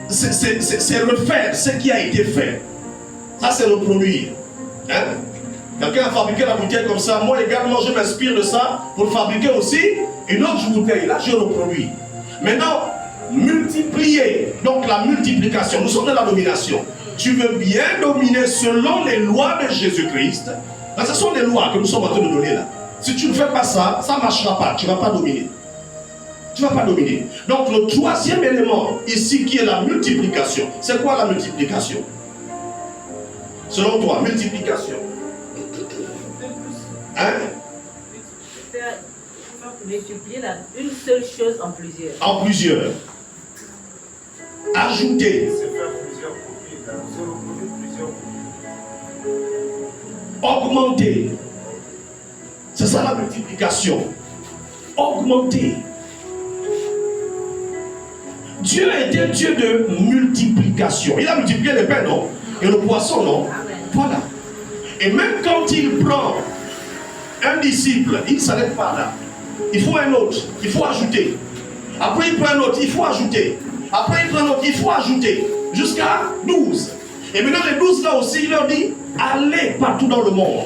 c'est refaire ce qui a été fait. Ça, c'est reproduire. Hein? Quelqu'un a fabriqué la bouteille comme ça. Moi également, je m'inspire de ça pour fabriquer aussi une autre bouteille. Là, je reproduis. Maintenant, multiplier. Donc, la multiplication. Nous sommes dans la domination. Tu veux bien dominer selon les lois de Jésus-Christ. Ce sont les lois que nous sommes en train de donner là. Si tu ne fais pas ça, ça ne marchera pas. Tu ne vas pas dominer. Tu ne vas pas dominer. Donc, le troisième élément ici qui est la multiplication. C'est quoi la multiplication? Selon toi, multiplication. Hein? Multiplier une seule chose en plusieurs. En plusieurs. Ajouter. Augmenter. C'est ça la multiplication. Augmenter. Dieu était Dieu de multiplication. Il a multiplié les pains, non? Et le poisson, non? Voilà. Et même quand il prend un disciple, il ne s'arrête pas là. Il faut un autre, il faut ajouter. Après il prend un autre, il faut ajouter. Après il prend un autre, il faut ajouter. Jusqu'à 12. Et maintenant les 12 là aussi, il leur dit, allez partout dans le monde.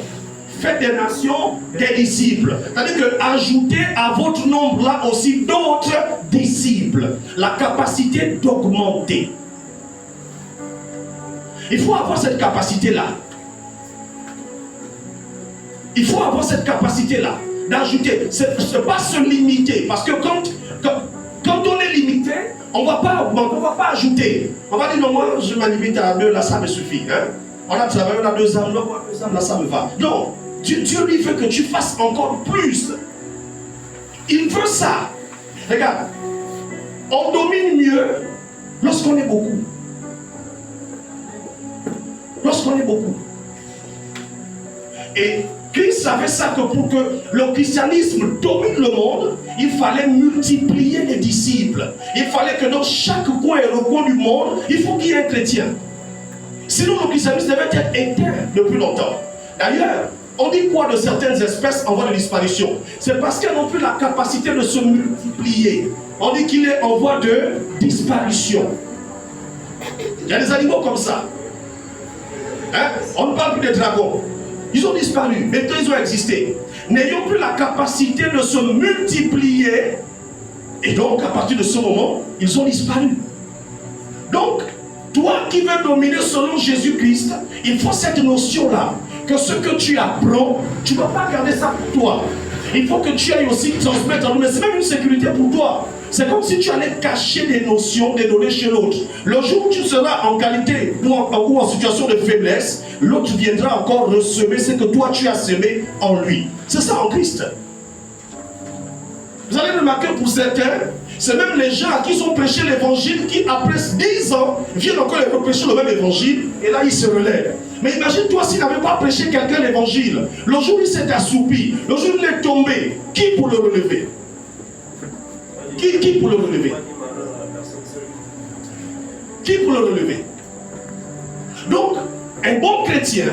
Faites des nations des disciples. C'est-à-dire que ajoutez à votre nombre là aussi d'autres disciples. La capacité d'augmenter. Il faut avoir cette capacité-là. Il faut avoir cette capacité-là d'ajouter. Ce n'est pas se limiter. Parce que quand on est limité, on ne va pas augmenter, on ne va pas ajouter. On va dire, non, moi, je me limite à 2, là, ça me suffit. Hein? On a travaillé, on a 2 âmes, là, ça me va. Non, Dieu lui veut que tu fasses encore plus. Il veut ça. Regarde, on domine mieux lorsqu'on est beaucoup. Lorsqu'on est beaucoup. Et Christ savait ça, que pour que le christianisme domine le monde, il fallait multiplier les disciples. Il fallait que dans chaque coin et recoin du monde, il faut qu'il y ait un chrétien. Sinon le christianisme devait être éteint depuis longtemps. D'ailleurs, on dit quoi de certaines espèces en voie de disparition? C'est parce qu'elles n'ont plus la capacité de se multiplier. On dit qu'il est en voie de disparition. Il y a des animaux comme ça. Hein? On ne parle plus des dragons. Ils ont disparu, mais ils ont existé. N'ayant plus la capacité de se multiplier, et donc à partir de ce moment, ils ont disparu. Donc, toi qui veux dominer selon Jésus-Christ, il faut cette notion-là, que ce que tu apprends, tu ne vas pas garder ça pour toi. Il faut que tu ailles aussi transmettre en nous, mais c'est même une sécurité pour toi. C'est comme si tu allais cacher des notions, des données chez l'autre. Le jour où tu seras en qualité ou en situation de faiblesse, l'autre viendra encore ressemer ce que toi tu as semé en lui. C'est ça en Christ. Vous allez remarquer pour certains, c'est même les gens à qui ils ont prêché l'évangile qui après 10 ans viennent encore les prêcher le même évangile et là ils se relèvent. Mais imagine-toi s'il n'avait pas prêché quelqu'un l'évangile. Le jour où il s'est assoupi, le jour où il est tombé, qui pour le relever? Qui pour le relever? Qui pour le relever? Donc, un bon chrétien